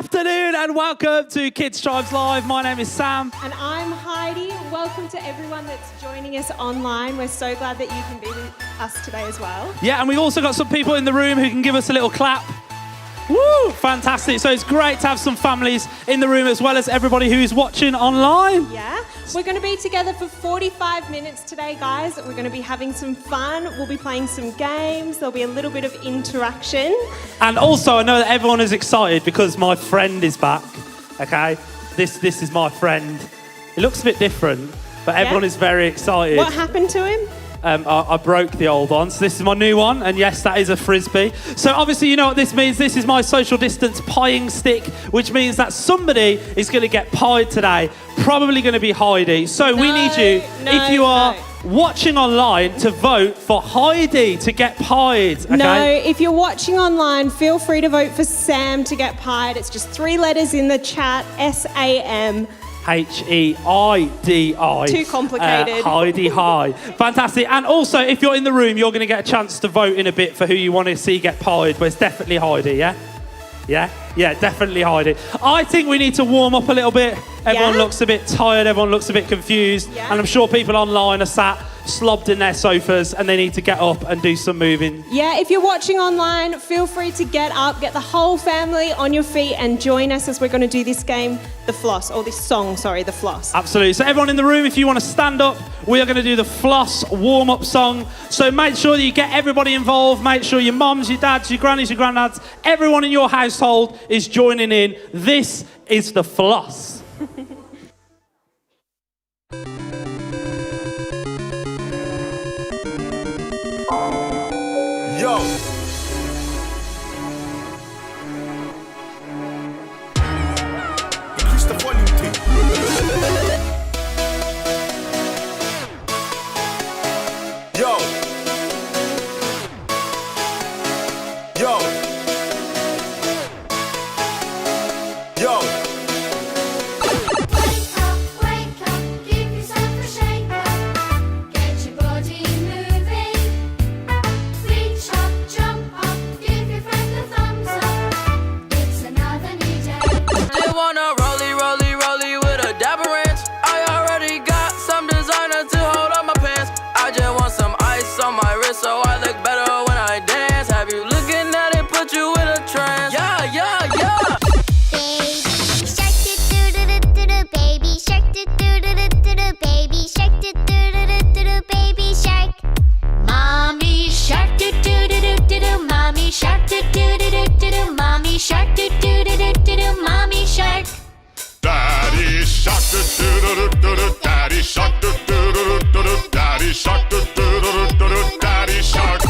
afternoon and welcome to Kids Tribes Live. My name is Sam. And I'm Heidi. Welcome to everyone that's joining us online. We're so glad that you can be with us today as well. Yeah, and we've also got some people in the room who can give us a little clap. Woo, fantastic. So it's great to have some families in the room as well as everybody who's watching online. Yeah, we're going to be together for 45 minutes today, guys. We're going to be having some fun. We'll be playing some games. There'll be a little bit of interaction. And also, I know that everyone is excited because my friend is back, okay? This is my friend. It looks a bit different, but everyone is very excited. What happened to him? I broke the old one, so this is my new one, and yes, that is a Frisbee. So obviously you know what this means. This is my social distance pieing stick, which means that somebody is going to get pied today, probably going to be Heidi. So we need you, if you are watching online, to vote for Heidi to get pied, okay? No, if you're watching online, feel free to vote for Sam to get pied. It's just 3 letters in the chat, S-A-M. Heidi. Too complicated. Heidi High. Fantastic. And also, if you're in the room, you're going to get a chance to vote in a bit for who you want to see get pied, but it's definitely Heidi, yeah? Yeah, definitely Heidi. I think we need to warm up a little bit. Everyone looks a bit tired, everyone looks a bit confused, and I'm sure people online are sat slobbed in their sofas and they need to get up and do some moving. Yeah, if you're watching online, feel free to get up, get the whole family on your feet and join us as we're going to do this game, The Floss, or this song, sorry, The Floss. Absolutely. So everyone in the room, if you want to stand up, we are going to do the Floss warm-up song. So make sure that you get everybody involved. Make sure your mums, your dads, your grannies, your granddads, everyone in your household is joining in. This is The Floss. Yo. Increase the volume, team. Yo. Yo. Yo. Wake up, give yourself a shake up, get your body moving. Reach up, jump up, give your friend a thumbs up. It's another new day. They wanna rollie with a dapper ranch. I already got some designer to hold on my pants. I just want some ice on my wrist so I look better when I dance. Have you looking at it, put you in a trance? Yeah. Baby shark do do do do do do, baby shark do do do do do do, baby shark. Mommy shark do do do do do do, mommy shark do do do do do do, mommy shark do do do do do do, mommy shark. Daddy shark do do do do do, daddy shark do do do do do, daddy shark do do do do do, daddy shark.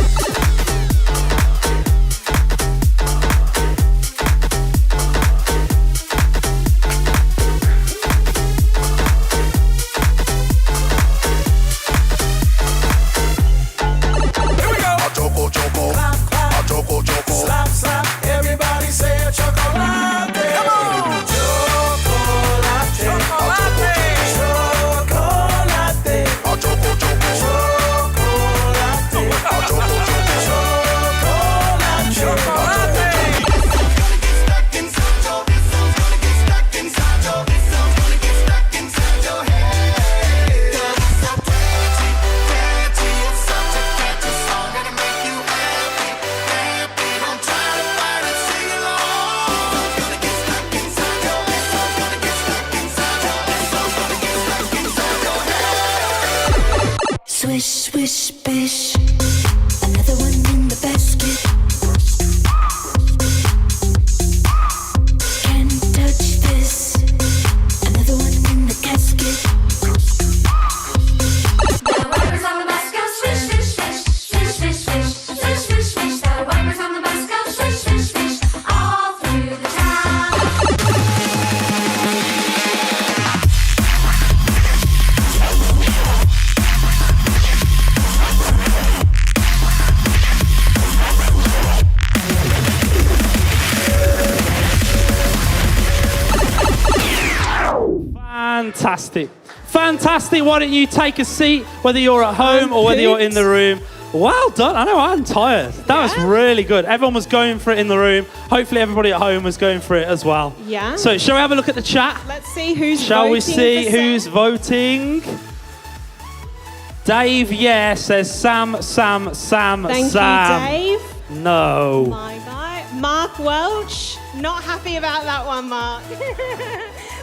Choco. Slap, slap. Everybody say a chocolate. Come on. Chocolate. Chocolate. Chocolate. Chocolate. Chocolate. Swish, swish, bish. Another one in the basket. Can't touch this. Another one in the casket. The wipers on the bus go swish, swish, swish, swish, swish, swish, swish, swish, swish. The wipers on the bus go swish, swish, swish, all through the town. Fantastic. Why don't you take a seat, whether you're at home or whether you're in the room. Well done. I know, I'm tired. That was really good. Everyone was going for it in the room. Hopefully everybody at home was going for it as well. Yeah. So shall we have a look at the chat? Let's see who's Shall voting we see for who's Sam. voting? Dave, yeah, says Sam. Thank you, Dave. No. My guy. Mark Welch. Not happy about that one, Mark. Said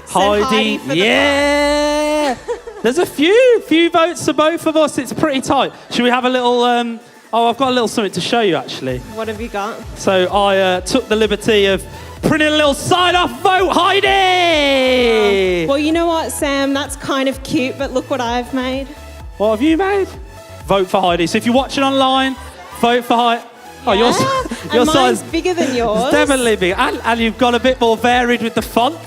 Heidi, for the yeah. There's a few votes for both of us. It's pretty tight. Should we have a little? I've got a little something to show you actually. What have you got? So I took the liberty of printing a little sign-off vote, Heidi. Well, you know what, Sam? That's kind of cute, but look what I've made. What have you made? Vote for Heidi. So if you're watching online, vote for Heidi. Oh, Yeah? your And size mine's bigger than yours. It's definitely big, and you've got a bit more varied with the font.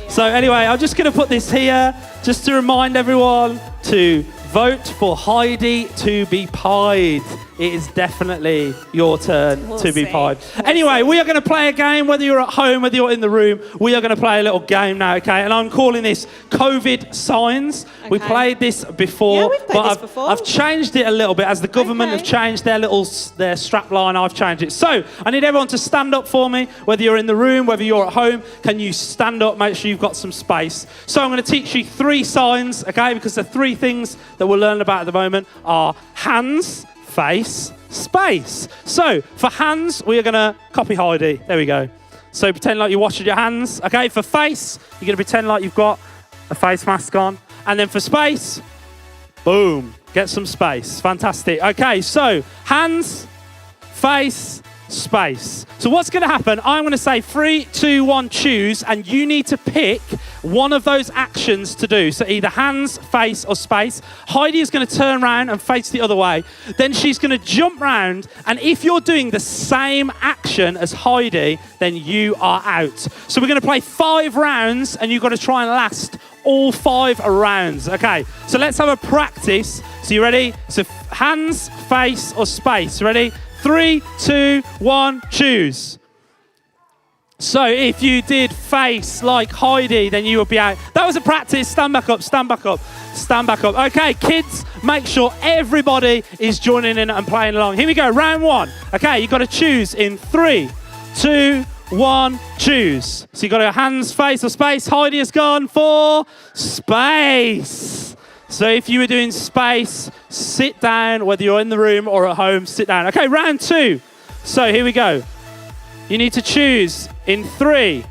So anyway, I'm just going to put this here just to remind everyone to vote for Heidi to be pied. It is definitely your turn We'll to be see. pied. Anyway, we are going to play a game, whether you're at home, whether you're in the room, we are going to play a little game now, okay? And I'm calling this COVID Signs. We Okay. played this before, Yeah, we've played but this I've, before. I've changed it a little bit. As the government have Okay. changed their strap line, I've changed it. So I need everyone to stand up for me, whether you're in the room, whether you're at home. Can you stand up? Make sure you've got some space. So I'm going to teach you 3 signs, okay? Because the 3 things that we'll learn about at the moment are hands, face, space. So for hands, we are going to copy Heidi. There we go. So pretend like you're washing your hands. Okay, for face, you're going to pretend like you've got a face mask on. And then for space, boom, get some space. Fantastic. Okay, so hands, face, space. So what's going to happen, I'm going to say 3, 2, 1, choose, and you need to pick one of those actions to do. So either hands, face, or space. Heidi is going to turn around and face the other way. Then she's going to jump round, and if you're doing the same action as Heidi, then you are out. So we're going to play 5 rounds, and you've got to try and last all 5 rounds. Okay, so let's have a practice. So you ready? So hands, face, or space. Ready? 3, 2, 1, choose. So if you did face like Heidi, then you would be out. That was a practice. Stand back up, stand back up, stand back up. Okay, kids, make sure everybody is joining in and playing along. Here we go, round 1. Okay, you've got to choose in 3, 2, 1, choose. So you've got to hands, face, or space. Heidi has gone for space. So if you were doing space, sit down, whether you're in the room or at home, sit down. Okay, round 2. So here we go. You need to choose in 3,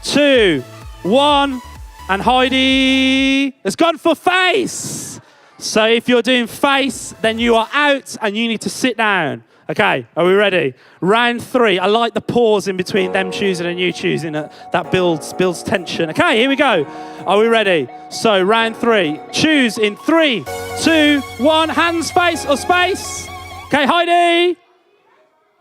2, 1, and Heidi has gone for face. So if you're doing face, then you are out and you need to sit down. Okay, are we ready? Round 3. I like the pause in between them choosing and you choosing. That builds tension. Okay, here we go. Are we ready? So round 3. Choose in 3, 2, 1. Hands, face, or space. Okay, Heidi.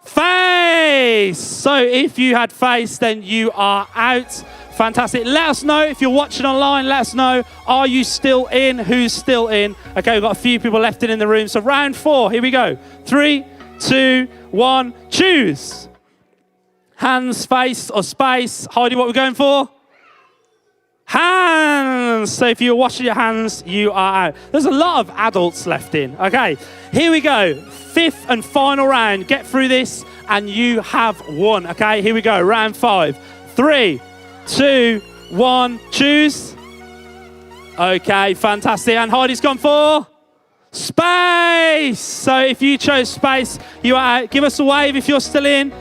Face. So if you had face, then you are out. Fantastic. Let us know if you're watching online. Let us know. Are you still in? Who's still in? Okay, we've got a few people left in the room. So round 4. Here we go. 3, 2, 1, choose. Hands, face, or space. Heidi, what we're going for? Hands. So if you're washing your hands, you are out. There's a lot of adults left in. Okay, here we go. 5th and final round. Get through this and you have won. Okay, here we go. Round 5. 3, 2, 1, choose. Okay, fantastic. And Heidi's gone for space. So if you chose space, you are out. Give us a wave if you're still in.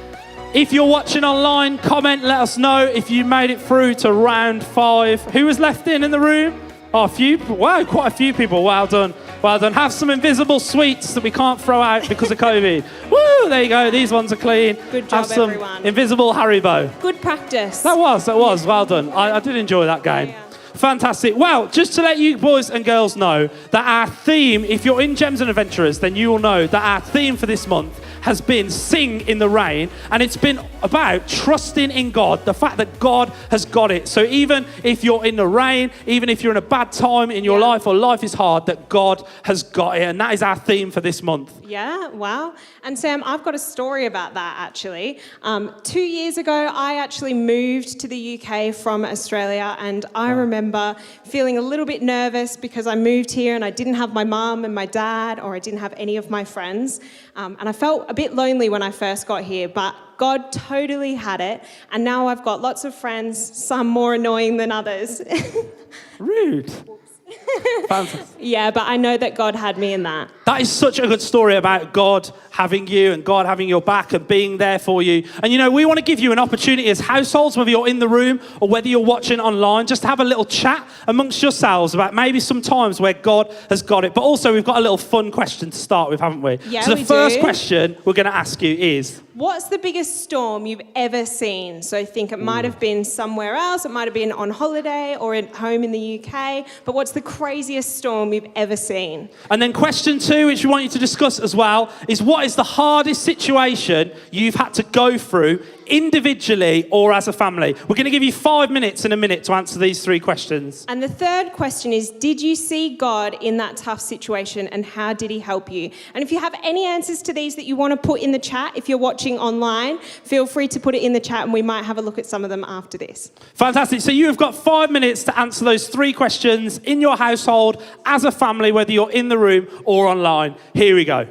If you're watching online, comment, let us know if you made it through to round 5. Who was left in the room? Oh, a few. Wow, quite a few people. Well done. Well done. Have some invisible sweets that we can't throw out because of COVID. Woo, there you go. These ones are clean. Good job, Have some everyone. invisible Haribo. Good practice. That was. Well done. I did enjoy that game. Yeah. Fantastic. Well, just to let you boys and girls know that our theme, if you're in Gems and Adventurers, then you will know that our theme for this month has been Sing in the Rain, and it's been about trusting in God, the fact that God has got it. So even if you're in the rain, even if you're in a bad time in your life or life is hard, that God has got it, and that is our theme for this month. Yeah, wow. And Sam, I've got a story about that actually. 2 years ago, I actually moved to the UK from Australia, and I remember remember feeling a little bit nervous because I moved here and I didn't have my mum and my dad, or I didn't have any of my friends. And I felt a bit lonely when I first got here, but God totally had it. And now I've got lots of friends, some more annoying than others. Rude. Fantastic. Yeah, but I know that God had me in that. That is such a good story about God having you and God having your back and being there for you. And you know, we want to give you an opportunity as households, whether you're in the room or whether you're watching online, just to have a little chat amongst yourselves about maybe some times where God has got it. But also, we've got a little fun question to start with, haven't we? Yeah, so the we first do. question we're going to ask you is, What's the biggest storm you've ever seen? So I think it might have been somewhere else, it might have been on holiday or at home in the UK, but what's the craziest storm you've ever seen? and then question 2, which we want you to discuss as well, is what is the hardest situation you've had to go through individually or as a family? We're going to give you 5 minutes in a minute to answer these 3 questions. And the third question is, did you see God in that tough situation and how did he help you? And if you have any answers to these that you want to put in the chat, if you're watching online, feel free to put it in the chat and we might have a look at some of them after this. Fantastic. So you have got 5 minutes to answer those 3 questions in your household as a family, whether you're in the room or online. Here we go.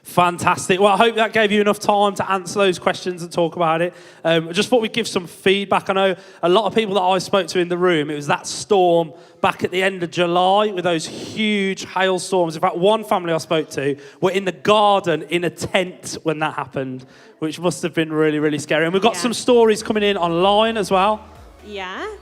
Fantastic. Well, I hope that gave you enough time to answer those questions and talk about it. I just thought we'd give some feedback. I know a lot of people that I spoke to in the room, it was that storm back at the end of July with those huge hailstorms. In fact, one family I spoke to were in the garden in a tent when that happened, which must have been really, really scary. And we've got some stories coming in online as well. Yeah.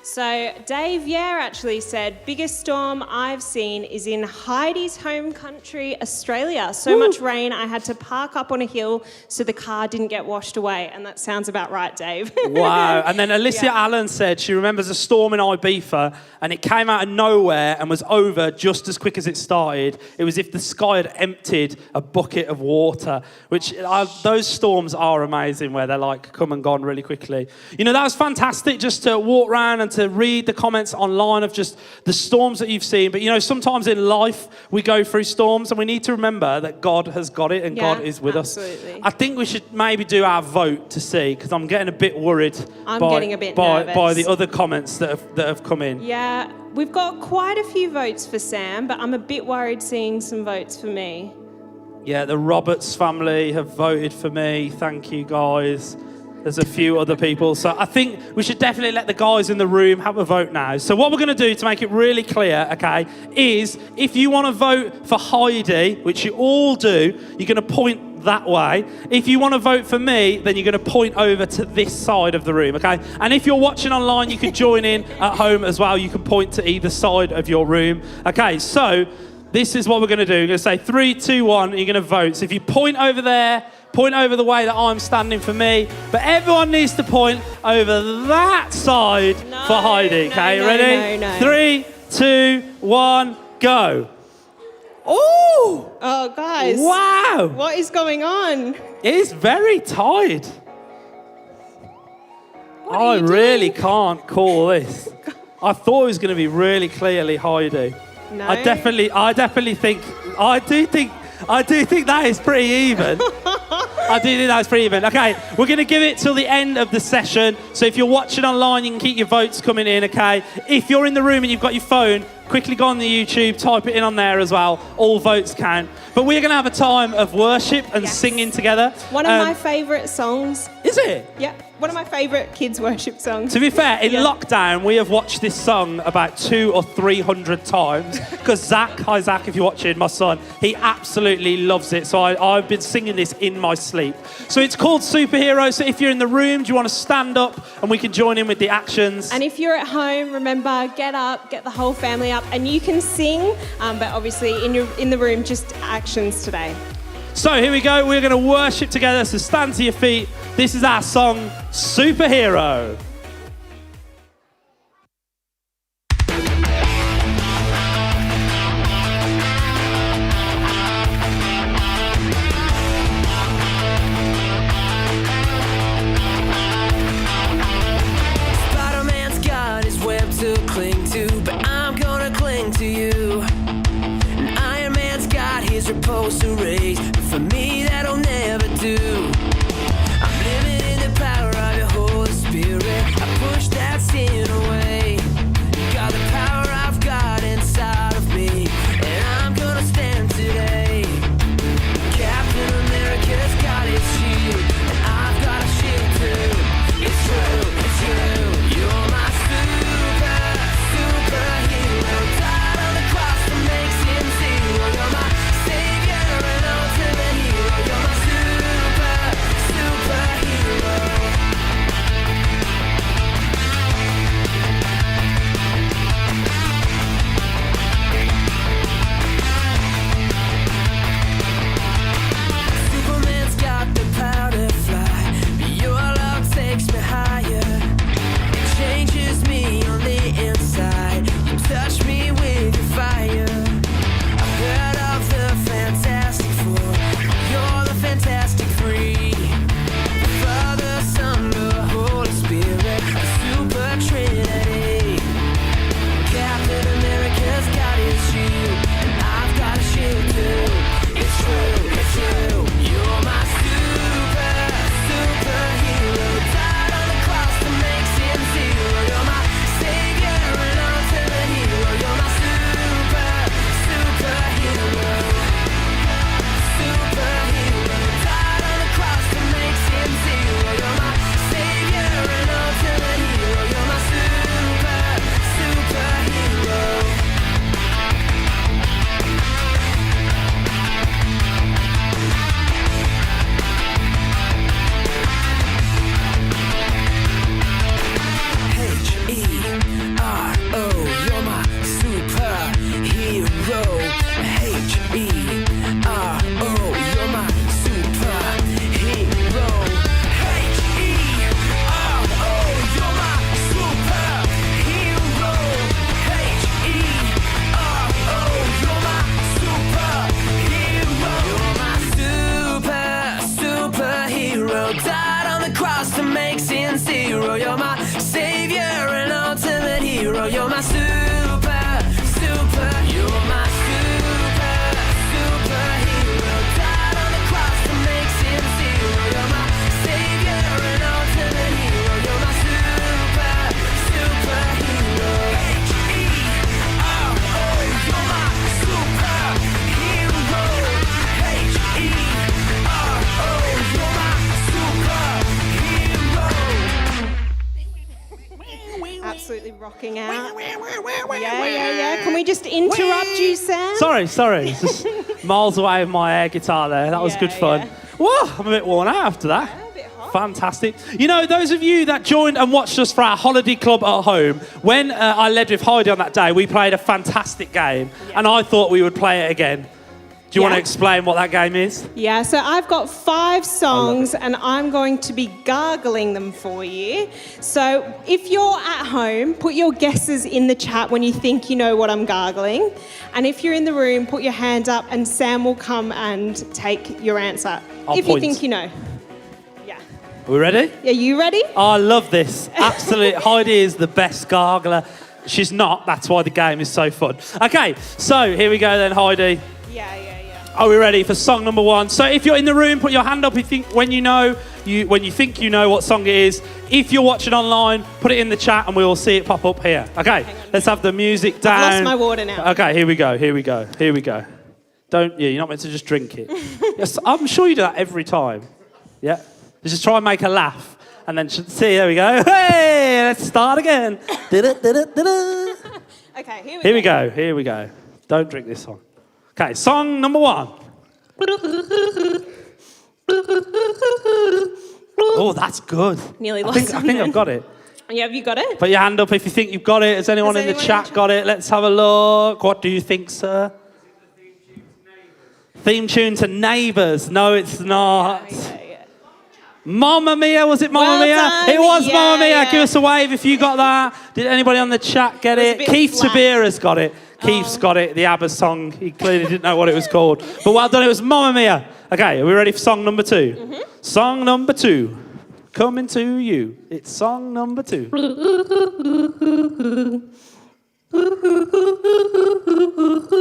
So Dave Yare actually said, biggest storm I've seen is in Heidi's home country, Australia. So much rain, I had to park up on a hill so the car didn't get washed away. And that sounds about right, Dave. Wow. And then Alicia Allen said she remembers a storm in Ibiza and it came out of nowhere and was over just as quick as it started. It was as if the sky had emptied a bucket of water, which those storms are amazing where they're like come and gone really quickly. You know, that was fantastic just to walk around and to read the comments online of just the storms that you've seen. But, you know, sometimes in life we go through storms and we need to remember that God has got it and God is with us. I think we should maybe do our vote to see, because I'm getting a bit worried nervous. by the other comments that have come in. Yeah, we've got quite a few votes for Sam, but I'm a bit worried seeing some votes for me. Yeah, the Roberts family have voted for me. Thank you, guys. There's a few other people. So I think we should definitely let the guys in the room have a vote now. So what we're going to do to make it really clear, okay, is if you want to vote for Heidi, which you all do, you're going to point that way. If you want to vote for me, then you're going to point over to this side of the room, okay? And if you're watching online, you can join in at home as well. You can point to either side of your room. Okay, so this is what we're going to do. We're going to say 3, 2, 1, and you're going to vote. So if you point over there, point over the way that I'm standing for me, but everyone needs to point over that side for Heidi. Okay, ready? No. 3, 2, 1, go. Oh! Oh, guys. Wow! What is going on? It's very tight. I really can't call this. I thought it was going to be really clearly Heidi. No. I definitely think. I do think that is pretty even. I do think that's pretty even. Okay, we're going to give it till the end of the session. So if you're watching online, you can keep your votes coming in, okay? If you're in the room and you've got your phone, quickly go on the YouTube, type it in on there as well. All votes count. But we're going to have a time of worship and singing together. One of my favourite songs. Is it? Yeah, one of my favourite kids' worship songs. To be fair, in lockdown, we have watched this song about 200 or 300 times because Zach, hi Zach, if you're watching, my son, he absolutely loves it. So I've been singing this in my sleep. So it's called Superhero. So if you're in the room, do you want to stand up and we can join in with the actions? And if you're at home, remember, get up, get the whole family up, and you can sing, but obviously in the room, just actions today. So here we go. We're going to worship together. So stand to your feet. This is our song, Superhero. Spider-Man's got his web to cling to, but I'm gonna cling to you. And Iron Man's got his repose to raise, but for me that'll never do. I'm living in the power of your Holy Spirit. I push that sin away. Got the power I've got inside of me, and I'm gonna stand today. Captain America's got his shield, and I've got a shield too. It's true, it's you. You're my superhero. Died on the cross that makes him zero. You're my savior and ultimate hero. You're my hero. H-E-R-O, you're my superhero. H-E-R-O, you're my superhero. H-E-R-O, you're my superhero. You're my superhero. Died on the cross to make sin zero. You're my savior and ultimate hero. You're my super. You're my superhero. Died on the cross to make sin zero. You're my savior and ultimate hero. You're my superhero. H-E-R-O, you're my superhero. H-E-R-O, you're my superhero. Absolutely rocking out. Yeah. Can we just interrupt you, Sam? Sorry. It's just miles away with my air guitar there. That was Yeah, good fun. yeah. Whoa, I'm a bit worn out after that. A bit hot. Fantastic. You know, those of you that joined and watched us for our holiday club at home, when I led with Heidi on that day, we played a fantastic game, and I thought we would play it again. Do you want to Yeah. explain what that game is? Yeah, so I've got 5 songs and I'm going to be gargling them for you. So if you're at home, put your guesses in the chat when you think you know what I'm gargling. And if you're in the room, put your hand up and Sam will come and take your answer. I'll if point. you think you know. Yeah. Are we ready? Are you ready? Oh, I love this. Absolutely. Heidi is the best gargler. She's not. That's why the game is so fun. Okay, so here we go then, Heidi. Yeah. Are we ready for song number 1? So if you're in the room, put your hand up when you think you know what song it is. If you're watching online, put it in the chat and we will see it pop up here. Okay, let's have the music down. I've lost my water now. Okay, here we go. You're not meant to just drink it. Yes, I'm sure you do that every time. Yeah, just try and make a laugh. And then, see, there we go. Hey, let's start again. Okay, Here we go. Don't drink this one. Okay, song number 1. Oh, that's good. Nearly I lost think something. I've got it. Yeah, have you got it? Put your hand up if you think you've got it. Has anyone in the chat got it? Let's have a look. What do you think, sir? Theme tune to Neighbours. No, it's not. Yeah. Mamma Mia, was it Mamma Well Mia? done. It was Yeah, Mamma Mia. yeah. Give us a wave if you got that. Did anybody on the chat get It was a it? bit Keith flat. Tabira's got it. Keith's got it, the ABBA song. He clearly didn't know what it was called. But well done, it was Mamma Mia. Okay, are we ready for song number 2? Mm-hmm. Song number 2. Coming to you. It's song number 2.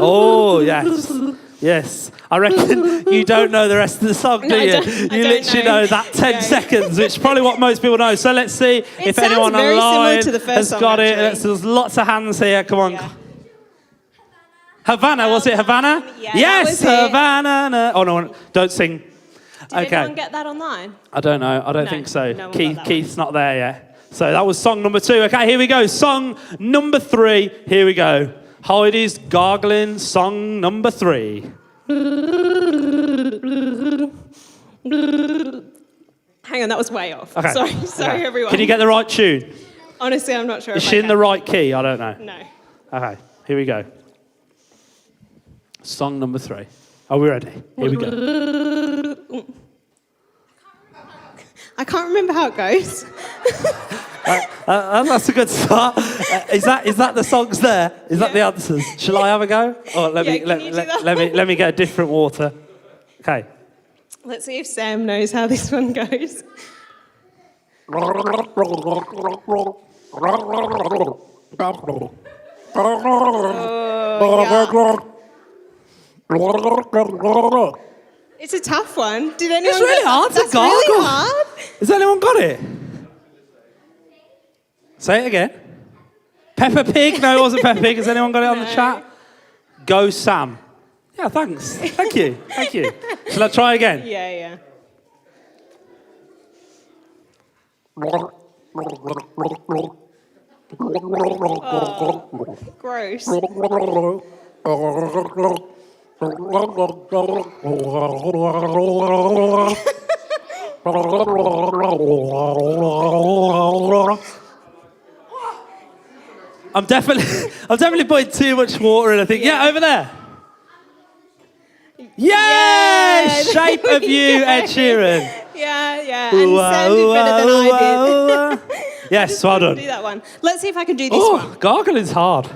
Oh, yes. Yes. I reckon you don't know the rest of the song, do No, I you? don't- I You don't literally know. know that 10 Yeah. seconds, which is probably what most people know. So let's see if sounds anyone very similar online to the first has song, got it. actually. There's lots of hands here. Come on. Yeah. Havana, was it Havana? Yeah, that yes, was it. Havana. No. Oh, no, don't sing. Did anyone get that online? I don't know. I don't No, think so. no one got that Keith's not there yet. So that was song number 2. Okay, here we go. Song number 3. Here we go. Heidi's gargling song number 3. Hang on, that was way off. Okay. Sorry, Okay. everyone. Can you get the right tune? Honestly, I'm not sure. Is if she I in the right key? I don't know. No. Okay, here we go. Song number 3. Are we ready? Here we go. I can't remember how it goes. That's a good start. Is that the songs there? Is that the answers? Shall I have a go? Or let Yeah, can you do that one? me get a different water. Okay. Let's see if Sam knows how this one goes. It's a tough one. Did anyone? It's really get- hard to That's really gargle. hard. Has anyone got it? Say it again. Peppa Pig? No, it wasn't Peppa Pig. Has anyone got it on the No. chat? Go Sam. Yeah, thanks. Thank you. Thank you. Shall I try again? Yeah. Gross. I'm definitely putting too much water in, I think. Yeah, over there. Yeah! Shape of You, Ed Sheeran. Yeah. And Sam did better than I did. Yes, well Do done. that one. Let's see if I can do this Oh, one. gargling's hard.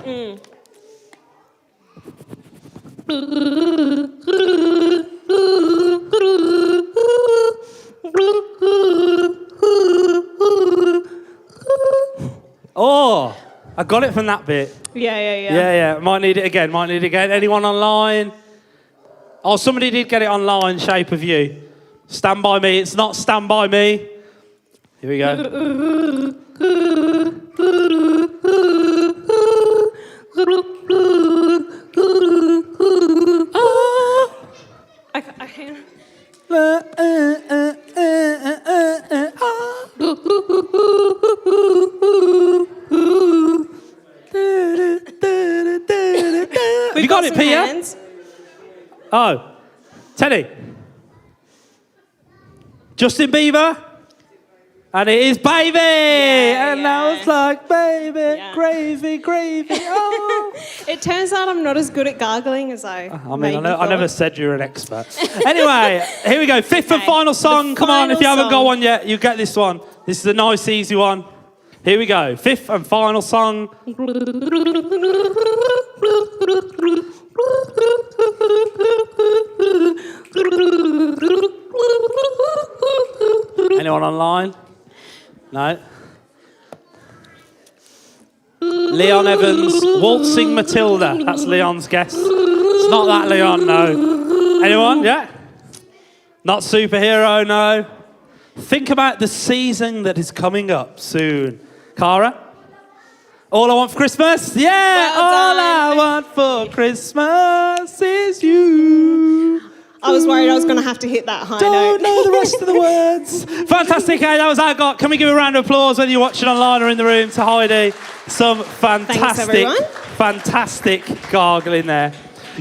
Oh, I got it from that bit. Yeah. Yeah. Might need it again. Anyone online? Oh, somebody did get it online, Shape of You. Stand By Me. It's not Stand By Me. Here we go. I can. Have you got it, some Pia? hands. Oh, Teddy. Justin Bieber. And it is Baby. And now it's like, baby, Yeah. gravy. Oh. It turns out I'm not as good at gargling as I I never said you were an expert. Anyway, here we go. Fifth and Okay, final song. the Come on, if you haven't got final one yet, you get this one. This is a nice, easy one. Here we go. Fifth and final song. Anyone online? No? Leon Evans, Waltzing Matilda. That's Leon's guess. It's not that, Leon, no. Anyone? Yeah? Not superhero, no. Think about the season that is coming up soon. Cara? All I Want for Christmas? Yeah! Well all done. I want for Christmas is you. I was worried I was going to have to hit that high Don't note. know the rest of the words. Fantastic, hey, that was I got. Can we give a round of applause whether you're watching online or in the room to Heidi? Some fantastic gargling there.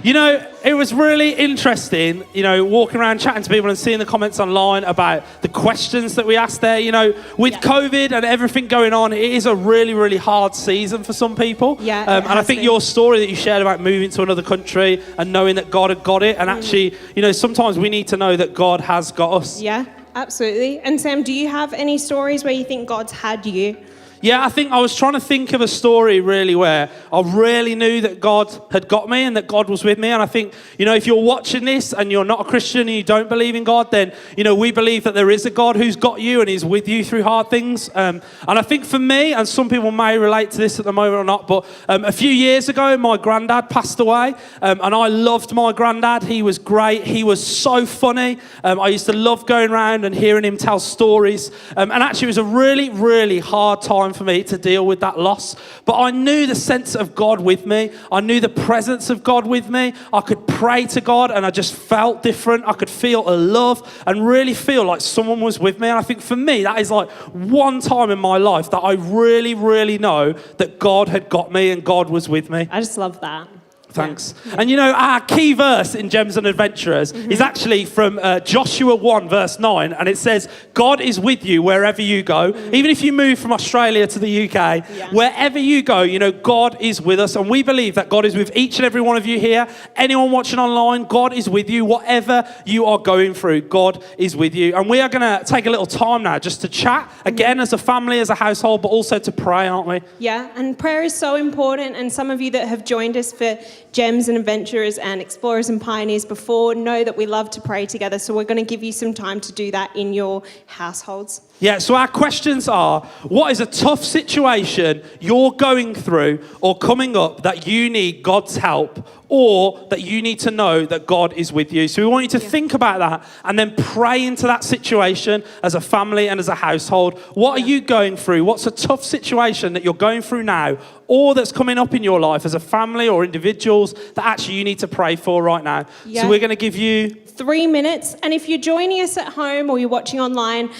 You know, it was really interesting, you know, walking around chatting to people and seeing the comments online about the questions that we asked there. You know, with COVID and everything going on, it is a really, really hard season for some people. Yeah, it and I has think been. your story that you shared about moving to another country and knowing that God had got it, and actually, you know, sometimes we need to know that God has got us. Yeah, absolutely. And Sam, do you have any stories where you think God's had you? Yeah, I think I was trying to think of a story really where I really knew that God had got me and that God was with me. And I think, you know, if you're watching this and you're not a Christian and you don't believe in God, then, you know, we believe that there is a God who's got you and is with you through hard things. And I think for me, and some people may relate to this at the moment or not, but a few years ago, my granddad passed away. And I loved my granddad. He was great. He was so funny. I used to love going around and hearing him tell stories. And actually, it was a really, really hard time for me to deal with that loss. But I knew the sense of God with me. I knew the presence of God with me. I could pray to God and I just felt different. I could feel a love and really feel like someone was with me. And I think for me, that is like one time in my life that I really, really know that God had got me and God was with me. I just love that. Thanks. And you know, our key verse in Gems and Adventurers is actually from Joshua 1 verse 9, and it says, God is with you wherever you go. Even if you move from Australia to the UK, wherever you go, you know, God is with us. And we believe that God is with each and every one of you here. Anyone watching online, God is with you. Whatever you are going through, God is with you. And we are going to take a little time now just to chat again as a family, as a household, but also to pray, aren't we? Yeah, and prayer is so important. And some of you that have joined us for Gems and Adventurers and Explorers and Pioneers before know that we love to pray together. So we're going to give you some time to do that in your households. Yeah, so our questions are, what is a tough situation you're going through or coming up that you need God's help, or that you need to know that God is with you? So we want you to think about that and then pray into that situation as a family and as a household. What are you going through? What's a tough situation that you're going through now, or that's coming up in your life as a family or individuals that actually you need to pray for right now? Yeah. So we're going to give you 3 minutes. And if you're joining us at home or you're watching online,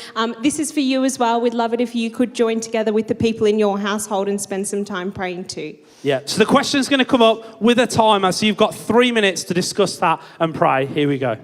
this is for you as well. We'd love it if you could join together with the people in your household and spend some time praying too. Yeah, so the question's going to come up with a timer, so you've got 3 minutes to discuss that and pray. Here we go.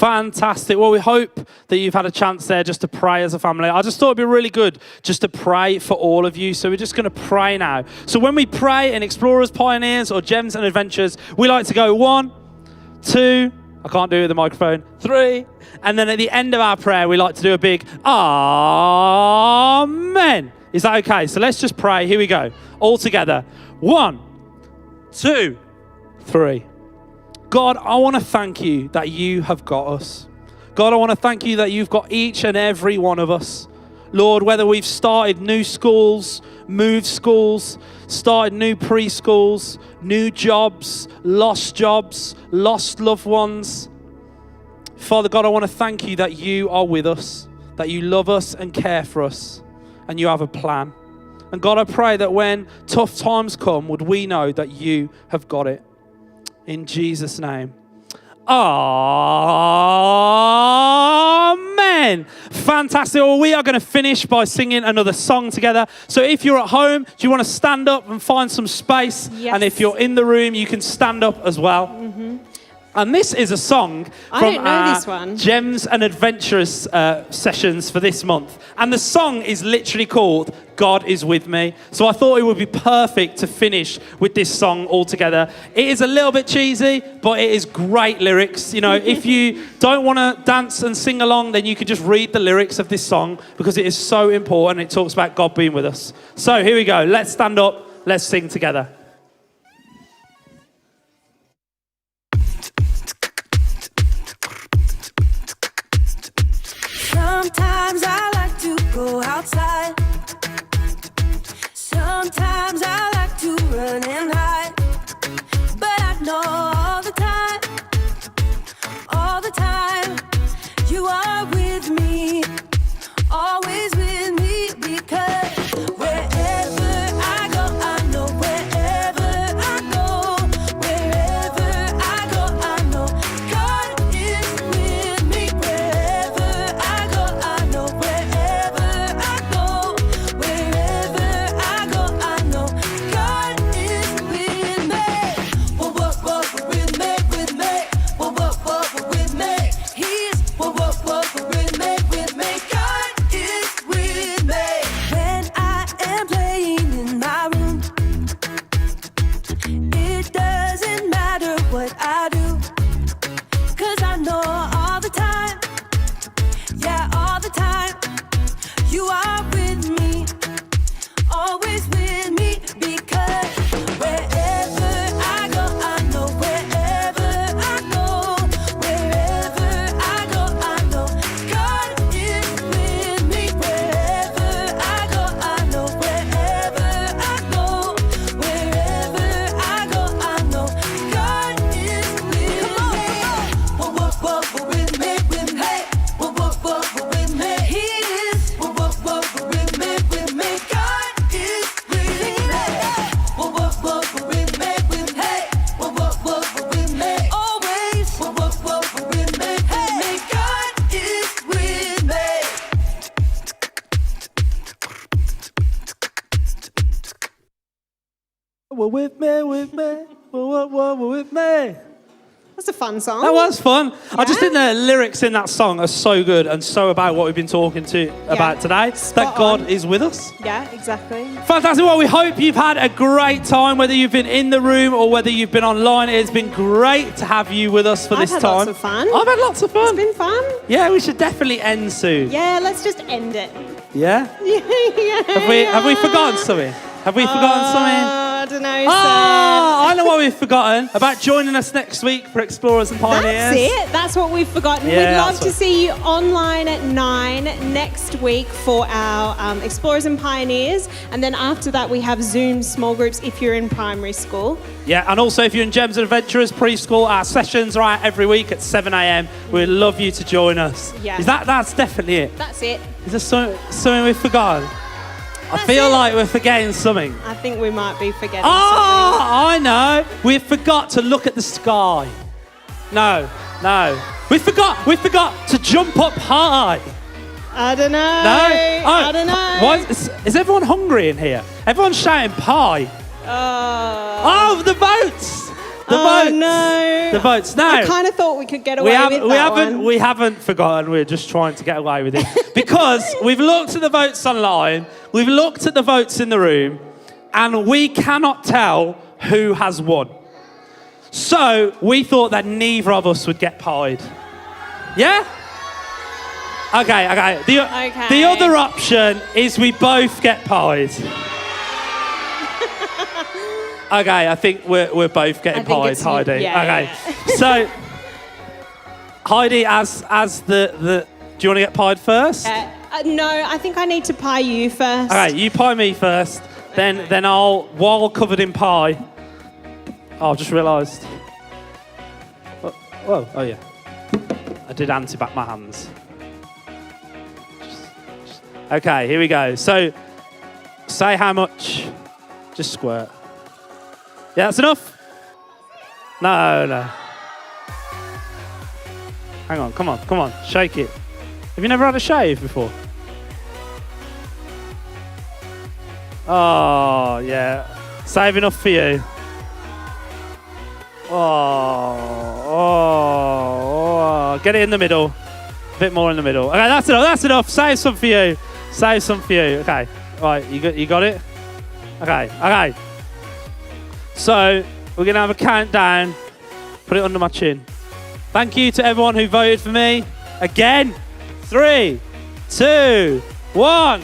Fantastic. Well, we hope that you've had a chance there just to pray as a family. I just thought it'd be really good just to pray for all of you. So we're just going to pray now. So when we pray in Explorers, Pioneers, or Gems and Adventures, we like to go 1, 2, I can't do it with the microphone, 3, and then at the end of our prayer, we like to do a big Amen. Is that okay? So let's just pray. Here we go. All together. 1, 2, 3. God, I want to thank you that you have got us. God, I want to thank you that you've got each and every one of us. Lord, whether we've started new schools, moved schools, started new preschools, new jobs, lost loved ones. Father God, I want to thank you that you are with us, that you love us and care for us, and you have a plan. And God, I pray that when tough times come, would we know that you have got it. In Jesus' name. Amen. Fantastic. Well, we are going to finish by singing another song together. So if you're at home, do you want to stand up and find some space? Yes. And if you're in the room, you can stand up as well. And this is a song I from don't know our this one. Gems and Adventurous sessions for this month. And the song is literally called God is With Me. So I thought it would be perfect to finish with this song all together. It is a little bit cheesy, but it is great lyrics. You know, if you don't want to dance and sing along, then you can just read the lyrics of this song because it is so important. It talks about God being with us. So here we go. Let's stand up. Let's sing together. Sometimes I like to go outside. Sometimes I like to run and hide. But I know all the time, you are with me, always with me, because wherever I go, I know wherever I go, wherever I go, I know God is with me. Wherever I go, I know wherever I go, wherever I go, I know God is with me. Whoa, whoa, whoa, with me, with me. Whoa, whoa, whoa, with me. He is, whoa, whoa, whoa, with me, with me. God is with me. When I am playing in my room, it doesn't matter what I do, 'cause I know all the time, yeah, all the time, you are with me, always with me, because wherever I go, I know wherever I go, wherever I go, I know God is with me. Wherever I go, I know wherever I go, wherever I go, I know God is with me. Whoa, whoa, whoa, with me, with me. Whoa, whoa, whoa, with me. He is. Whoa, whoa, whoa, with me, with me. God is with me. Whoa, whoa, whoa, with me, with me. Whoa, whoa, whoa, with me. Always. Whoa, whoa, whoa, with me, with me. God is with me. We're with me, we're with me. That's a fun song. That was fun. I just Yeah. think the lyrics in that song are so good and so about what we've been talking about today. Spot that God on. is with us. Yeah, exactly. Fantastic. Well, we hope you've had a great time, whether you've been in the room or whether you've been online. It's been great to have you with us for I've this had time. lots of fun. I've had lots of fun. It's been fun. Yeah, we should definitely end soon. Yeah, let's just end it. Yeah? Yeah. Have we forgotten something? Have we forgotten something? I don't know, Oh, I know what we've forgotten. About joining us next week for Explorers and Pioneers. That's it. That's what we've forgotten. Yeah, We'd love that's to what- see you online at 9 next week for our Explorers and Pioneers. And then after that, we have Zoom small groups if you're in primary school. Yeah, and also if you're in Gems and Adventurers preschool, our sessions are out every week at 7 a.m. We'd love you to join us. Yeah. That's definitely it. That's it. Is there something we've forgotten? I feel it. like we're forgetting something. I think we might be forgetting Oh, something. I know. We forgot to look at the sky. No. We forgot to jump up high. I don't know. No? I don't know. Why is everyone hungry in here? Everyone's shouting pie. Oh. Oh, the boats! Oh, votes. no. The votes. No. I kind of thought we could get away with that one. We haven't forgotten. We're just trying to get away with it because we've looked at the votes online, we've looked at the votes in the room, and we cannot tell who has won. So we thought that neither of us would get pied. Yeah? Okay. The other option is we both get pied. Okay, I think we're both getting pied, Heidi. Yeah. So, Heidi, as the, do you want to get pied first? No, I think I need to pie you first. Okay, you pie me first. Then I'll, while covered in pie. Oh, I've just realised. Whoa, oh yeah. I did anti-back my hands. Okay, here we go. So, say how much. Just squirt. Yeah, that's enough? No. Hang on, come on, shake it. Have you never had a shave before? Oh, yeah. Save enough for you. Oh. Get it in the middle. A bit more in the middle. Okay, that's enough. Save some for you. Okay, right, you got it? Okay. So, we're going to have a countdown. Put it under my chin. Thank you to everyone who voted for me. Again. 3, 2, 1.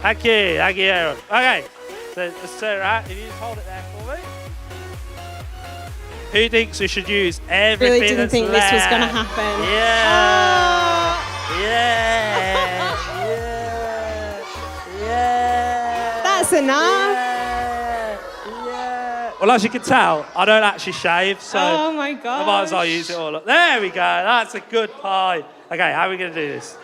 Thank you. Okay. So right, if you just hold it there for me. Who thinks we should use everything Really didn't think this was going to happen. Yeah. That's enough. Yeah. Well, as you can tell, I don't actually shave, so Oh my god. I might as well use it all up. There we go. That's a good pie. Okay, how are we going to do this?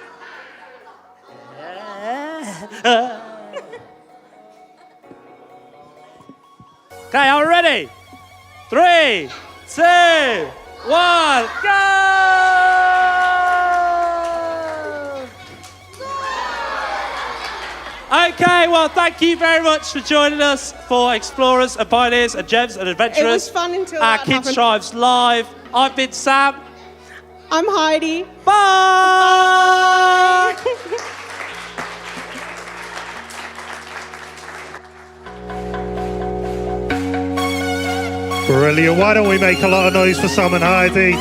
Okay, are we ready? 3, 2, 1, go! Okay, well, thank you very much for joining us for Explorers and Pioneers and Gems and Adventurers. It was fun until Our that Kids happened. Tribes Live. I've been Sam. I'm Heidi. Bye! Brilliant. Why don't we make a lot of noise for Sam and Heidi?